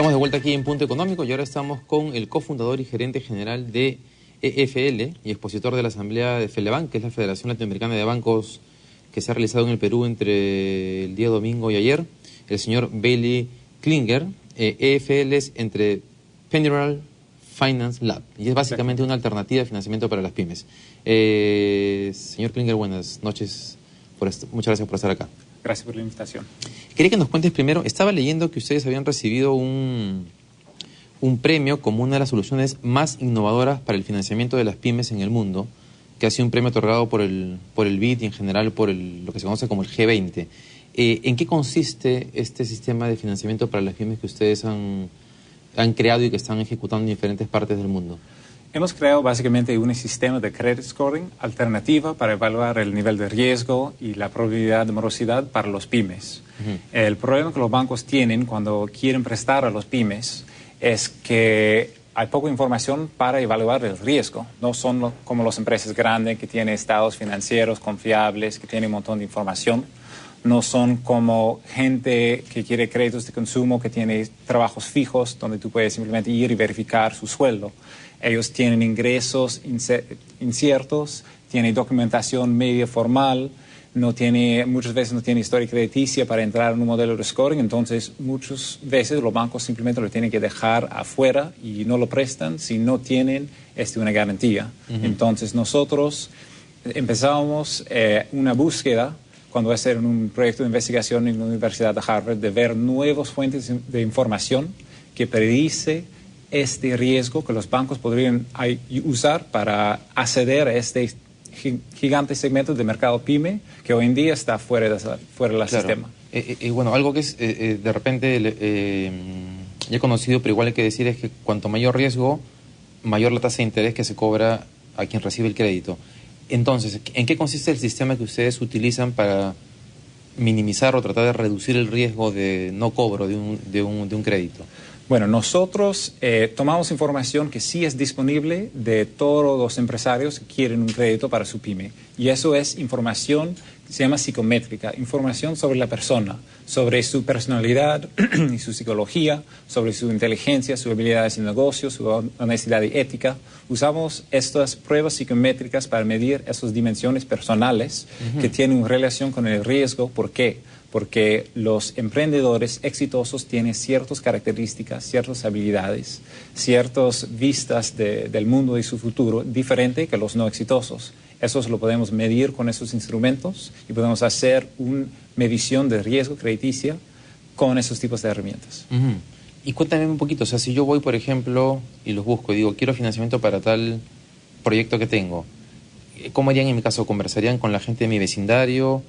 Estamos de vuelta aquí en Punto Económico y ahora estamos con el cofundador y gerente general de EFL y expositor de la Asamblea de FELEBANC, que es la Federación Latinoamericana de Bancos que se ha realizado en el Perú entre el día domingo y ayer, el señor Bailey Klinger. EFL es Entrepreneurial Finance Lab y es básicamente una alternativa de financiamiento para las pymes. Señor Klinger, buenas noches. Muchas gracias por estar acá. Gracias por la invitación. Quería que nos cuentes primero, estaba leyendo que ustedes habían recibido un premio como una de las soluciones más innovadoras para el financiamiento de las pymes en el mundo, que ha sido un premio otorgado por el BID y en general por lo que se conoce como el G20. ¿En qué consiste este sistema de financiamiento para las pymes que ustedes han creado y que están ejecutando en diferentes partes del mundo? Hemos creado básicamente un sistema de credit scoring alternativa para evaluar el nivel de riesgo y la probabilidad de morosidad para los pymes. El problema que los bancos tienen cuando quieren prestar a los pymes es que hay poca información para evaluar el riesgo. No son como las empresas grandes que tienen estados financieros confiables, que tienen un montón de información. No son como gente que quiere créditos de consumo, que tiene trabajos fijos donde tú puedes simplemente ir y verificar su sueldo. Ellos tienen ingresos inciertos, tienen documentación media formal, muchas veces no tiene historia crediticia para entrar en un modelo de scoring, entonces muchas veces los bancos simplemente lo tienen que dejar afuera y no lo prestan si no tienen una garantía. Entonces nosotros empezamos una búsqueda cuando va a ser un proyecto de investigación en la Universidad de Harvard de ver nuevas fuentes de información que predice este riesgo que los bancos podrían usar para acceder a este gigante segmento de mercado pyme que hoy en día está fuera del sistema. Bueno, algo que es de repente ya conocido, pero igual hay que decir es que cuanto mayor riesgo, mayor la tasa de interés que se cobra a quien recibe el crédito. Entonces, ¿en qué consiste el sistema que ustedes utilizan para minimizar o tratar de reducir el riesgo de no cobro de un crédito? Bueno, nosotros tomamos información que sí es disponible de todos los empresarios que quieren un crédito para su pyme. Y eso es información que se llama psicométrica, información sobre la persona, sobre su personalidad y su psicología, sobre su inteligencia, sus habilidades en negocio, su honestidad y ética. Usamos estas pruebas psicométricas para medir esas dimensiones personales que tienen una relación con el riesgo. ¿Por qué? Porque los emprendedores exitosos tienen ciertas características, ciertas habilidades, ciertas vistas del mundo y su futuro diferente que los no exitosos. Eso lo podemos medir con esos instrumentos y podemos hacer una medición de riesgo crediticia con esos tipos de herramientas. Y cuéntame un poquito, o sea, si yo voy, por ejemplo, y los busco y digo, quiero financiamiento para tal proyecto que tengo, ¿cómo harían en mi caso? ¿Conversarían con la gente de mi vecindario?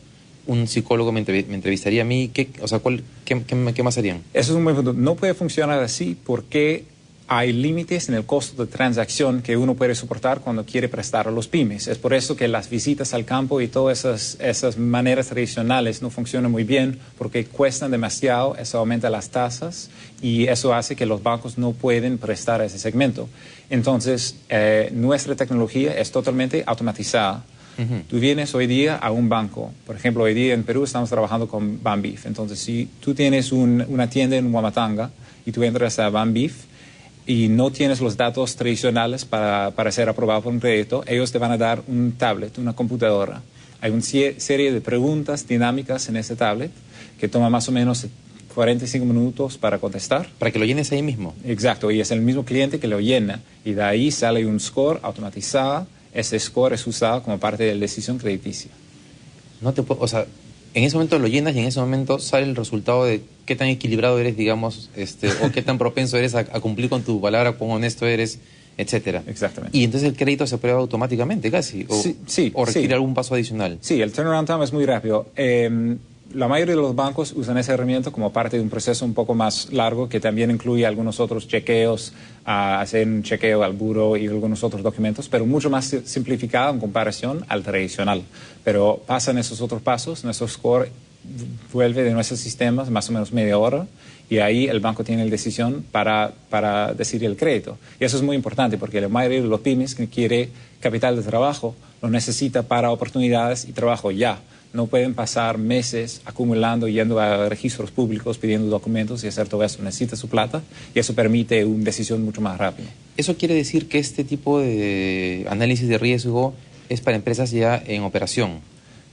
¿Un psicólogo me entrevistaría a mí? ¿Qué más harían? Eso es un buen punto. No puede funcionar así porque hay límites en el costo de transacción que uno puede soportar cuando quiere prestar a los pymes. Es por eso que las visitas al campo y todas esas maneras tradicionales no funcionan muy bien porque cuestan demasiado, eso aumenta las tasas y eso hace que los bancos no pueden prestar a ese segmento. Entonces, nuestra tecnología es totalmente automatizada. Tú vienes hoy día a un banco, por ejemplo, hoy día en Perú estamos trabajando con Banbif. Entonces, si tú tienes una tienda en Huamatanga y tú entras a Banbif y no tienes los datos tradicionales para ser aprobado por un crédito, ellos te van a dar un tablet, una computadora. Hay una serie de preguntas dinámicas en ese tablet que toma más o menos 45 minutos para contestar. Para que lo llenes ahí mismo. Exacto, y es el mismo cliente que lo llena y de ahí sale un score automatizado. Ese score es usado como parte de la decisión crediticia. O sea, en ese momento lo llenas y en ese momento sale el resultado de qué tan equilibrado eres, digamos, o qué tan propenso eres a cumplir con tu palabra, cuán honesto eres, etcétera. Exactamente. Y entonces el crédito se aprueba automáticamente casi, o requiere algún paso adicional. Sí, el turnaround time es muy rápido. La mayoría de los bancos usan esa herramienta como parte de un proceso un poco más largo que también incluye algunos otros chequeos, hacer un chequeo al buró y algunos otros documentos, pero mucho más simplificado en comparación al tradicional. Pero pasan esos otros pasos, nuestro score vuelve de nuestros sistemas más o menos media hora y ahí el banco tiene la decisión para decidir el crédito. Y eso es muy importante porque la mayoría de los pymes que quiere capital de trabajo lo necesita para oportunidades y trabajo ya. No pueden pasar meses acumulando, yendo a registros públicos, pidiendo documentos y hacer todo eso. Necesita su plata y eso permite una decisión mucho más rápida. ¿Eso quiere decir que este tipo de análisis de riesgo es para empresas ya en operación?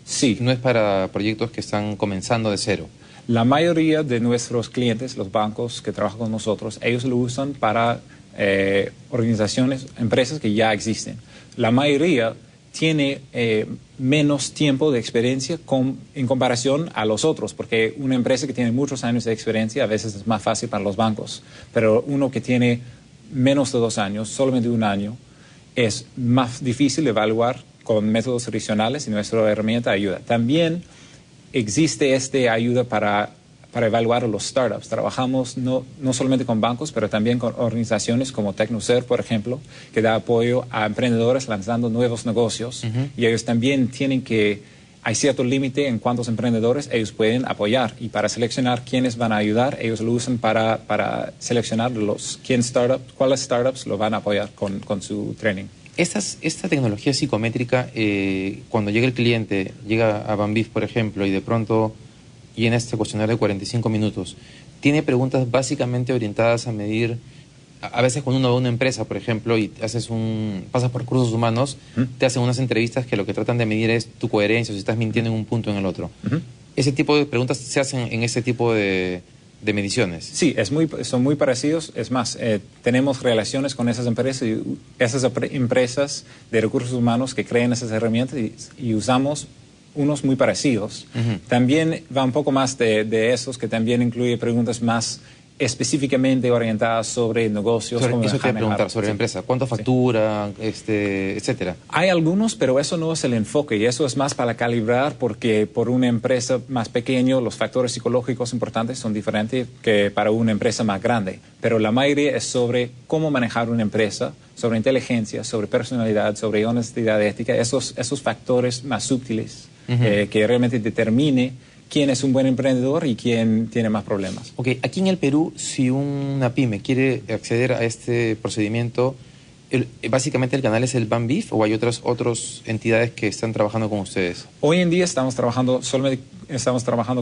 Sí. No es para proyectos que están comenzando de cero. La mayoría de nuestros clientes, los bancos que trabajan con nosotros, ellos lo usan para organizaciones, empresas que ya existen. La mayoría tiene menos tiempo de experiencia en comparación a los otros, porque una empresa que tiene muchos años de experiencia a veces es más fácil para los bancos, pero uno que tiene menos de 2 años, solamente 1 año, es más difícil de evaluar con métodos tradicionales y nuestra herramienta ayuda. También existe esta ayuda para evaluar a los startups. Trabajamos no solamente con bancos, pero también con organizaciones como TecnoServe, por ejemplo, que da apoyo a emprendedores lanzando nuevos negocios. Y ellos también hay cierto límite en cuántos emprendedores ellos pueden apoyar. Y para seleccionar quiénes van a ayudar, ellos lo usan para seleccionar cuáles startups lo van a apoyar con su training. Esta tecnología psicométrica, cuando llega el cliente, llega a Banbif, por ejemplo, y de pronto llena este cuestionario de 45 minutos, tiene preguntas básicamente orientadas a medir, a veces cuando uno va a una empresa, por ejemplo, y pasas por recursos humanos, te hacen unas entrevistas que lo que tratan de medir es tu coherencia, o si estás mintiendo en un punto o en el otro. Ese tipo de preguntas se hacen en ese tipo de mediciones. Sí, son muy parecidos. Es más, tenemos relaciones con esas empresas y esas empresas de recursos humanos que crean esas herramientas y usamos unos muy parecidos. También va un poco más de esos, que también incluye preguntas más específicamente orientadas sobre negocios. Eso te voy a preguntar sobre la empresa. ¿Cuánto factura, etcétera? Hay algunos, pero eso no es el enfoque y eso es más para calibrar, porque por una empresa más pequeña los factores psicológicos importantes son diferentes que para una empresa más grande. Pero la mayoría es sobre cómo manejar una empresa, sobre inteligencia, sobre personalidad, sobre honestidad ética, esos factores más sutiles que realmente determine quién es un buen emprendedor y quién tiene más problemas. Ok, aquí en el Perú, si una pyme quiere acceder a este procedimiento, básicamente el canal es el Banbif, ¿o hay otras entidades que están trabajando con ustedes? Hoy en día estamos trabajando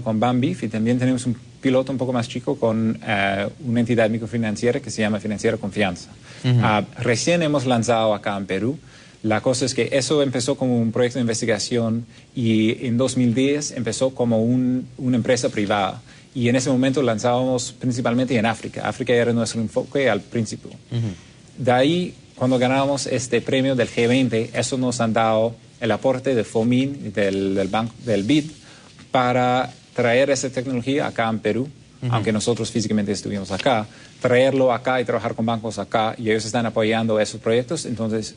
con Banbif y también tenemos un piloto un poco más chico con una entidad microfinanciera que se llama Financiera Confianza. Recién hemos lanzado acá en Perú. La cosa es que eso empezó como un proyecto de investigación y en 2010 empezó como una empresa privada. Y en ese momento lanzábamos principalmente en África. África era nuestro enfoque al principio. De ahí, cuando ganamos este premio del G20, eso nos han dado el aporte de FOMIN, del BID, para traer esa tecnología acá en Perú, aunque nosotros físicamente estuvimos acá, traerlo acá y trabajar con bancos acá, y ellos están apoyando esos proyectos. Entonces,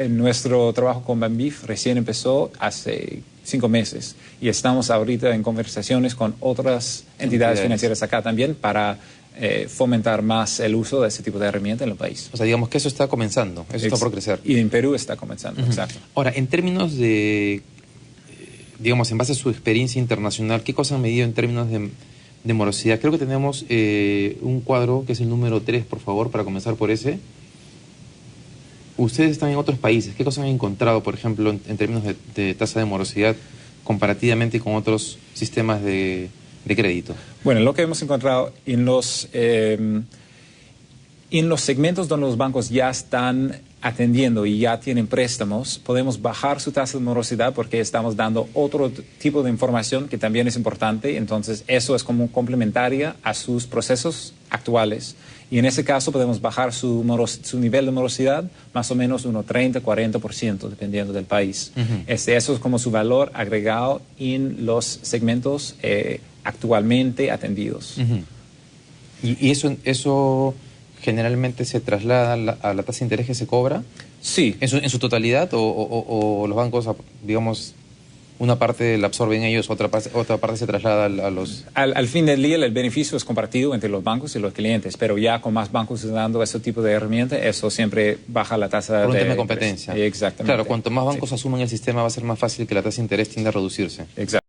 nuestro trabajo con Banbif recién empezó hace 5 meses y estamos ahorita en conversaciones con otras entidades financieras acá también para fomentar más el uso de ese tipo de herramienta en el país. O sea, digamos que eso está comenzando, eso está por crecer. Y en Perú está comenzando, exacto. Ahora, en términos de, digamos, en base a su experiencia internacional, ¿qué cosas han medido en términos de morosidad? Creo que tenemos un cuadro que es el número 3, por favor, para comenzar por ese. Ustedes están en otros países. ¿Qué cosas han encontrado, por ejemplo, en términos de tasa de morosidad comparativamente con otros sistemas de crédito? Bueno, lo que hemos encontrado en los segmentos donde los bancos ya están atendiendo y ya tienen préstamos, podemos bajar su tasa de morosidad porque estamos dando otro tipo de información que también es importante. Entonces, eso es como complementaria a sus procesos actuales. Y en ese caso podemos bajar su nivel de morosidad más o menos unos 30-40%, dependiendo del país. Eso es como su valor agregado en los segmentos actualmente atendidos. ¿Y eso generalmente se traslada a la tasa de interés que se cobra? Sí. ¿En su totalidad o los bancos, digamos, una parte la absorben ellos, otra parte se traslada a los... Al fin del día el beneficio es compartido entre los bancos y los clientes, pero ya con más bancos dando ese tipo de herramienta, eso siempre baja la tasa de... Por un tema de competencia. Exactamente. Claro, cuanto más bancos asuman el sistema va a ser más fácil que la tasa de interés tienda a reducirse. Exacto.